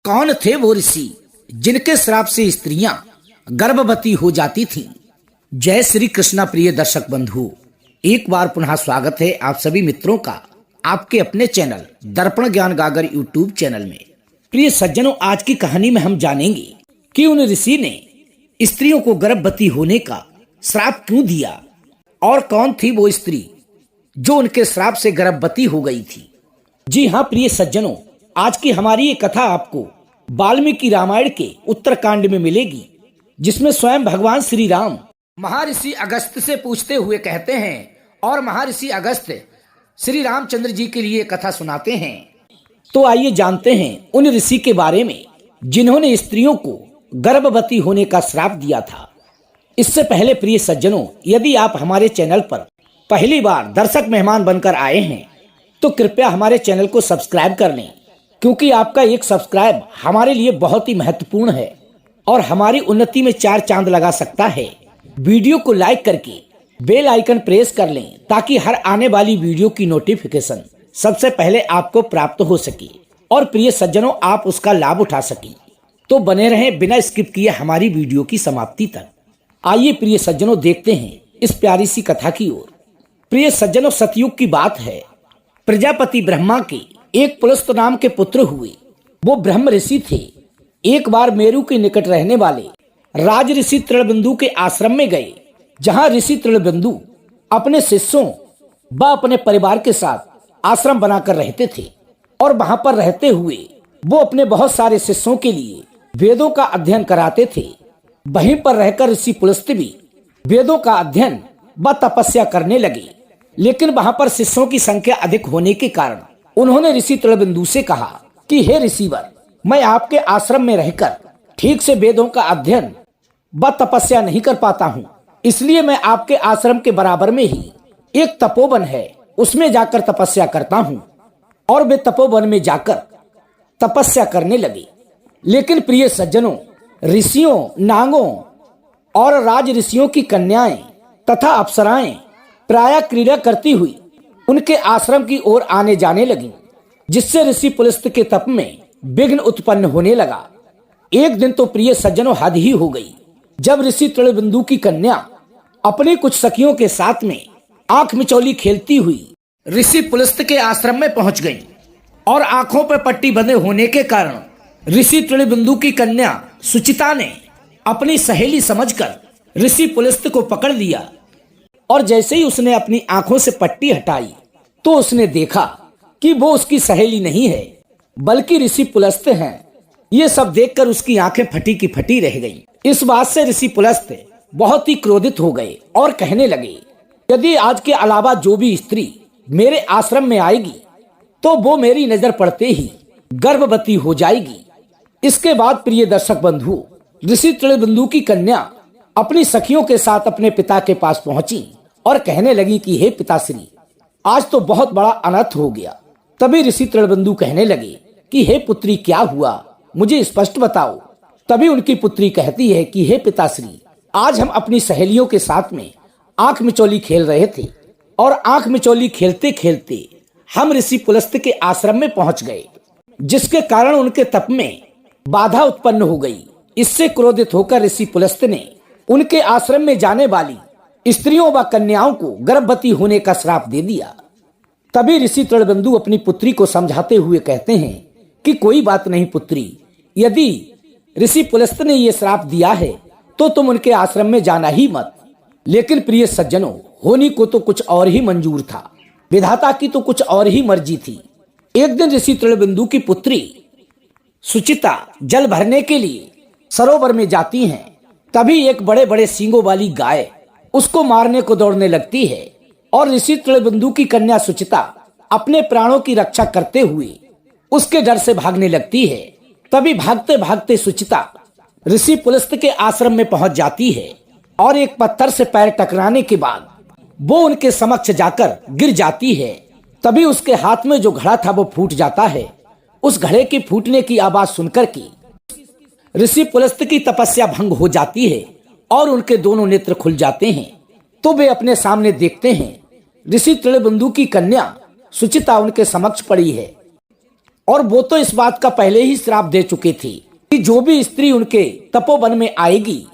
कौन थे वो ऋषि जिनके श्राप से स्त्रियां गर्भवती हो जाती थीं? जय श्री कृष्णा प्रिय दर्शक बंधु, एक बार पुनः स्वागत है आप सभी मित्रों का आपके अपने चैनल दर्पण ज्ञान गागर यूट्यूब चैनल में। प्रिय सज्जनों, आज की कहानी में हम जानेंगे कि उन ऋषि ने स्त्रियों को गर्भवती होने का श्राप क्यों दिया और कौन थी वो स्त्री जो उनके श्राप से गर्भवती हो गई थी। जी हाँ प्रिय सज्जनों, आज की हमारी ये कथा आपको वाल्मीकि रामायण के उत्तरकांड में मिलेगी, जिसमें स्वयं भगवान श्री राम महर्षि अगस्त से पूछते हुए कहते हैं और महर्षि अगस्त श्री रामचंद्र जी के लिए कथा सुनाते हैं। तो आइए जानते हैं उन ऋषि के बारे में जिन्होंने स्त्रियों को गर्भवती होने का श्राप दिया था। इससे पहले प्रिय सज्जनों, यदि आप हमारे चैनल पर पहली बार दर्शक मेहमान बनकर आए हैं तो कृपया हमारे चैनल को सब्सक्राइब कर लें, क्योंकि आपका एक सब्सक्राइब हमारे लिए बहुत ही महत्वपूर्ण है और हमारी उन्नति में 4 चांद लगा सकता है। वीडियो को लाइक करके बेल आइकन प्रेस कर लें ताकि हर आने वाली वीडियो की नोटिफिकेशन सबसे पहले आपको प्राप्त हो सके और प्रिय सज्जनों आप उसका लाभ उठा सकें। तो बने रहें बिना स्किप किए हमारी वीडियो की समाप्ति तक। आइए प्रिय सज्जनों देखते हैं इस प्यारी सी कथा की ओर। प्रिय सज्जनों, सतयुग की बात है। प्रजापति ब्रह्मा के एक पुलस्त नाम के पुत्र हुए। वो ब्रह्म ऋषि थे। एक बार मेरु के निकट रहने वाले राज ऋषि तृणबिंदु के आश्रम में गए, जहां ऋषि तृणबिंदु अपने शिष्यों व अपने परिवार के साथ आश्रम बनाकर रहते थे और वहां पर रहते हुए वो अपने बहुत सारे शिष्यों के लिए वेदों का अध्ययन कराते थे। वहीं पर रहकर ऋषि पुलस्त भी वेदों का अध्ययन व तपस्या करने लगे, लेकिन वहां पर शिष्यों की संख्या अधिक होने के कारण उन्होंने ऋषि तृणबिंदु से कहा कि हे ऋषिवर, मैं आपके आश्रम में रहकर ठीक से वेदों का अध्ययन व तपस्या नहीं कर पाता हूँ, इसलिए मैं आपके आश्रम के बराबर में ही एक तपोवन है उसमें जाकर तपस्या करता हूँ। और वे तपोवन में जाकर तपस्या करने लगे। लेकिन प्रिय सज्जनों, ऋषियों, नागों और राज ऋषियों की कन्याएं तथा अप्सराएं प्रायः क्रीड़ा करती हुई उनके आश्रम की ओर आने जाने लगी, जिससे ऋषि पुलस्त के तप में विघ्न उत्पन्न होने लगा। एक दिन तो प्रिय सज्जनों हद ही हो गई, जब ऋषि तृणबिंदु की कन्या अपनी कुछ सखियों के साथ में आंख मिचौली खेलती हुई ऋषि पुलस्त के आश्रम में पहुंच गई और आंखों पर पट्टी बंधे होने के कारण ऋषि तृणबिंदु की कन्या सुचिता ने अपनी सहेली समझकर ऋषि पुलस्त को पकड़ लिया। और जैसे ही उसने अपनी आंखों से पट्टी हटाई तो उसने देखा कि वो उसकी सहेली नहीं है बल्कि ऋषि पुलस्त हैं। ये सब देखकर उसकी आंखें फटी की फटी रह गईं। इस बात से ऋषि पुलस्त बहुत ही क्रोधित हो गए और कहने लगे, यदि आज के अलावा जो भी स्त्री मेरे आश्रम में आएगी तो वो मेरी नजर पड़ते ही गर्भवती हो जाएगी। इसके बाद प्रिय दर्शक बंधु, ऋषि तृणबिंदु की कन्या अपनी सखियों के साथ अपने पिता के पास पहुंची और कहने लगी कि हे पिताश्री, आज तो बहुत बड़ा अनर्थ हो गया। तभी ऋषि तृणबिंदु कहने लगे कि हे पुत्री, क्या हुआ, मुझे स्पष्ट बताओ। तभी उनकी पुत्री कहती है कि हे पिताश्री, आज हम अपनी सहेलियों के साथ में आंख मिचौली खेल रहे थे और आंख मिचौली खेलते खेलते हम ऋषि पुलस्त के आश्रम में पहुंच गए, जिसके कारण उनके तप में बाधा उत्पन्न हो गई। इससे क्रोधित होकर ऋषि पुलस्त ने उनके आश्रम में जाने वाली स्त्रियों व कन्याओं को गर्भवती होने का श्राप दे दिया। तभी ऋषि तृणबिंदु अपनी पुत्री को समझाते हुए कहते हैं कि कोई बात नहीं पुत्री, यदि ऋषि पुलस्त ने ये श्राप दिया है तो तुम उनके आश्रम में जाना ही मत। लेकिन प्रिय सज्जनों, होनी को तो कुछ और ही मंजूर था, विधाता की तो कुछ और ही मर्जी थी। एक दिन ऋषि तृणबिंदु की पुत्री सुचिता जल भरने के लिए सरोवर में जाती हैं। तभी एक बड़े बड़े सींगों वाली गाय उसको मारने को दौड़ने लगती है और ऋषि तृणबिंदु की कन्या सुचिता अपने प्राणों की रक्षा करते हुए उसके डर से भागने लगती है। तभी भागते भागते सुचिता ऋषि पुलस्त के आश्रम में पहुंच जाती है और एक पत्थर से पैर टकराने के बाद वो उनके समक्ष जाकर गिर जाती है। तभी उसके हाथ में जो घड़ा था वो फूट जाता है। उस घड़े के फूटने की आवाज सुनकर के ऋषि पुलस्त की तपस्या भंग हो जाती है और उनके दोनों नेत्र खुल जाते हैं। तो वे अपने सामने देखते हैं ऋषि तृणबिंदु की कन्या सुचिता उनके समक्ष पड़ी है और वो तो इस बात का पहले ही श्राप दे चुके थे कि जो भी स्त्री उनके तपोवन में आएगी,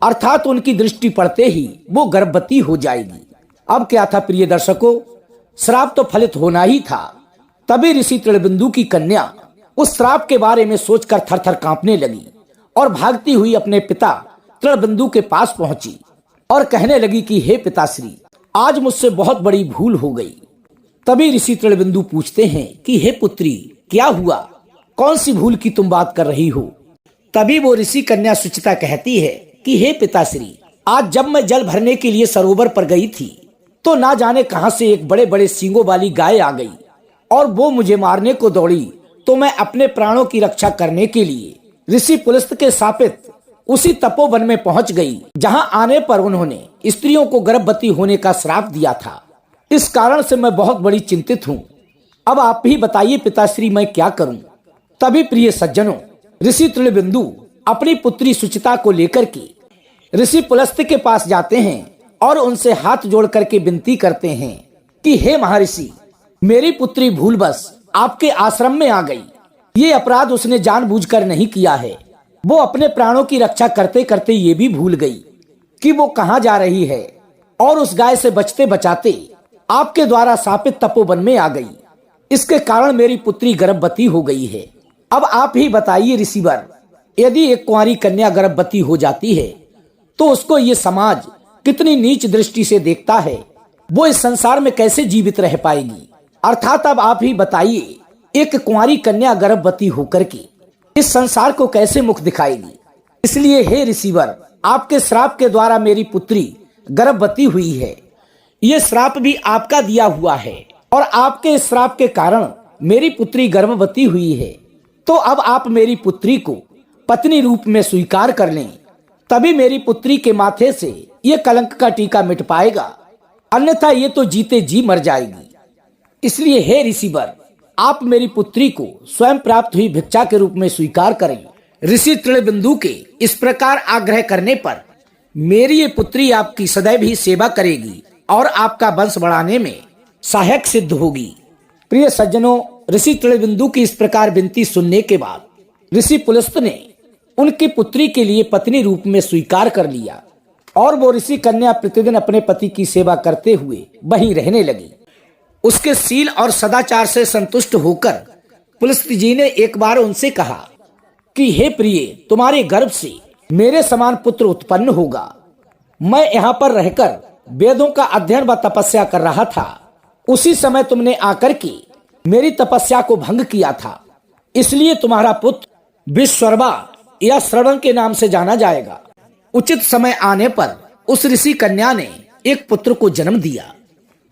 अर्थात उनकी दृष्टि पड़ते ही वो गर्भवती हो जाएगी। अब क्या था प्रिय दर्शकों, श्राप तो फलित होना ही था। तभी ऋषि तृणबिंदु की कन्या उस श्राप के बारे में सोचकर थरथर कांपने लगी और भागती हुई अपने पिता तृणबिंदु के पास पहुंची और कहने लगी कि हे पिताश्री, आज मुझसे बहुत बड़ी भूल हो गई। तभी ऋषि तृणबिंदु पूछते हैं कि हे पुत्री, क्या हुआ, कौन सी भूल की तुम बात कर रही हो। तभी वो ऋषि कन्या सुचिता कहती है कि हे पिताश्री, आज जब मैं जल भरने के लिए सरोवर पर गई थी तो ना जाने कहां से एक बड़े बड़े सींगों वाली गाय आ गई और वो मुझे मारने को दौड़ी। तो मैं अपने प्राणों की रक्षा करने के लिए ऋषि पुलस्त के सापित उसी तपोवन में पहुंच गई, जहां आने पर उन्होंने स्त्रियों को गर्भवती होने का श्राप दिया था। इस कारण से मैं बहुत बड़ी चिंतित हूँ। अब आप ही बताइए पिताश्री, मैं क्या करूं। तभी प्रिय सज्जनों, ऋषि तृणबिंदु अपनी पुत्री सुचिता को लेकर के ऋषि पुलस्त के पास जाते हैं और उनसे हाथ जोड़ करके विनती करते हैं कि हे महर्षि, मेरी पुत्री भूलवश आपके आश्रम में आ गई। ये अपराध उसने जानबूझकर नहीं किया है। वो अपने प्राणों की रक्षा करते करते ये भी भूल गई कि वो कहाँ जा रही है और उस गाय से बचते बचाते आपके द्वारा शापित तपोवन में आ गई। इसके कारण मेरी पुत्री गर्भवती हो गई है। अब आप ही बताइए ऋषिवर, यदि एक कुंवारी कन्या गर्भवती हो जाती है तो उसको ये समाज कितनी नीच दृष्टि से देखता है, वो इस संसार में कैसे जीवित रह पाएगी। अर्थात अब आप ही बताइए, एक कुंवारी कन्या गर्भवती होकर के इस संसार को कैसे मुख दिखाएगी। इसलिए हे ऋषिवर, आपके श्राप के द्वारा मेरी पुत्री गर्भवती हुई है। ये श्राप भी आपका दिया हुआ है और आपके श्राप के कारण मेरी पुत्री गर्भवती हुई है। तो अब आप मेरी पुत्री को पत्नी रूप में स्वीकार कर लें, तभी मेरी पुत्री के माथे से ये कलंक का टीका मिट पाएगा, अन्यथा ये तो जीते जी मर जाएगी। इसलिए हे ऋषिवर, आप मेरी पुत्री को स्वयं प्राप्त हुई भिक्षा के रूप में स्वीकार करें। ऋषि तृणबिंदु के इस प्रकार आग्रह करने पर मेरी ये पुत्री आपकी सदैव ही सेवा करेगी और आपका वंश बढ़ाने में सहायक सिद्ध होगी। प्रिय सज्जनों, ऋषि तृणबिंदु की इस प्रकार विनती सुनने के बाद ऋषि पुलस्त ने उनकी पुत्री के लिए पत्नी रूप में स्वीकार कर लिया और वो ऋषि कन्या प्रतिदिन अपने पति की सेवा करते हुए वहीं रहने लगी। उसके शील और सदाचार से संतुष्ट होकर पुलस्त जी ने एक बार उनसे कहा कि हे प्रिय, तुम्हारे गर्भ से मेरे समान पुत्र उत्पन्न होगा। मैं यहाँ पर रहकर वेदों का अध्ययन व तपस्या कर रहा था, उसी समय तुमने आकर के मेरी तपस्या को भंग किया था। इसलिए तुम्हारा पुत्र विश्वरवा या श्रवण के नाम से जाना जाएगा। उचित समय आने पर उस ऋषि कन्या ने एक पुत्र को जन्म दिया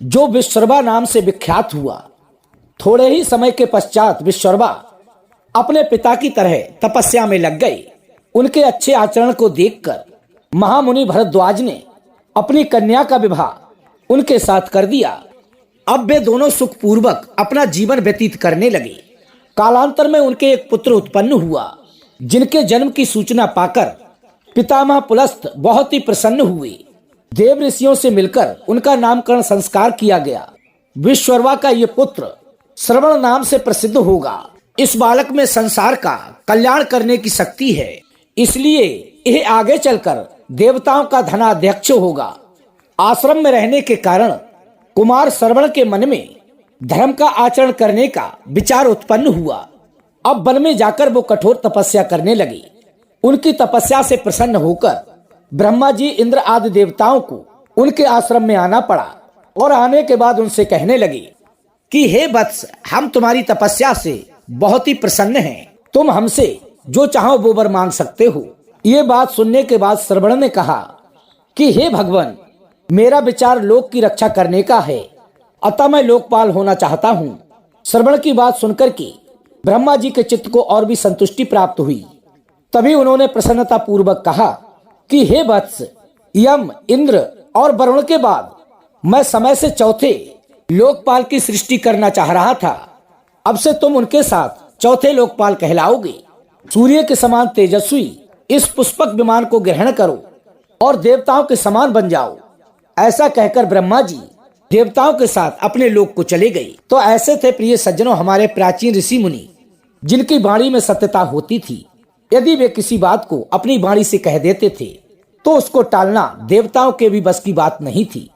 जो विश्वरवा नाम से विख्यात हुआ। थोड़े ही समय के पश्चात विश्वरवा अपने पिता की तरह तपस्या में लग गए। उनके अच्छे आचरण को देखकर महामुनि भरद्वाज ने अपनी कन्या का विवाह उनके साथ कर दिया। अब वे दोनों सुखपूर्वक अपना जीवन व्यतीत करने लगे। कालांतर में उनके एक पुत्र उत्पन्न हुआ, जिनके जन्म की सूचना पाकर पितामह पुलस्त बहुत ही प्रसन्न हुए। देव ऋषियों से मिलकर उनका नामकरण संस्कार किया गया। विश्वरवा का ये पुत्र श्रवण नाम से प्रसिद्ध होगा। इस बालक में संसार का कल्याण करने की शक्ति है, इसलिए यह आगे चलकर देवताओं का धनाध्यक्ष होगा। आश्रम में रहने के कारण कुमार श्रवण के मन में धर्म का आचरण करने का विचार उत्पन्न हुआ। अब वन में जाकर वो कठोर तपस्या करने लगे। उनकी तपस्या से प्रसन्न होकर ब्रह्मा जी, इंद्र आदि देवताओं को उनके आश्रम में आना पड़ा और आने के बाद उनसे कहने लगे कि हे वत्स, हम तुम्हारी तपस्या से बहुत ही प्रसन्न हैं। तुम हमसे जो चाहो वो वर मांग सकते हो। ये बात सुनने के बाद श्रवण ने कहा कि हे भगवान, मेरा विचार लोक की रक्षा करने का है, अतः मैं लोकपाल होना चाहता हूँ। श्रवण की बात सुनकर के ब्रह्मा जी के चित्त को और भी संतुष्टि प्राप्त हुई। तभी उन्होंने प्रसन्नता पूर्वक कहा कि हे वत्स, यम, इंद्र और वरुण के बाद मैं समय से चौथे लोकपाल की सृष्टि करना चाह रहा था। अब से तुम उनके साथ चौथे लोकपाल कहलाओगे। सूर्य के समान तेजस्वी इस पुष्पक विमान को ग्रहण करो और देवताओं के समान बन जाओ। ऐसा कहकर ब्रह्मा जी देवताओं के साथ अपने लोक को चले गए। तो ऐसे थे प्रिय सज्जनों हमारे प्राचीन ऋषि मुनि, जिनकी वाणी में सत्यता होती थी। यदि वे किसी बात को अपनी वाणी से कह देते थे तो उसको टालना देवताओं के भी बस की बात नहीं थी।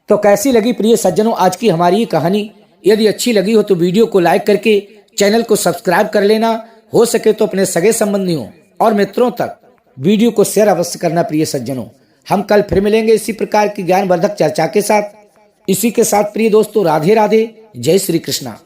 तो कैसी लगी प्रिय सज्जनों आज की हमारी ये कहानी? यदि अच्छी लगी हो तो वीडियो को लाइक करके चैनल को सब्सक्राइब कर लेना। हो सके तो अपने सगे संबंधियों और मित्रों तक वीडियो को शेयर अवश्य करना। प्रिय सज्जनों, हम कल फिर मिलेंगे इसी प्रकार की ज्ञानवर्धक चर्चा के साथ। इसी के साथ प्रिय दोस्तों, राधे राधे, जय श्री कृष्णा।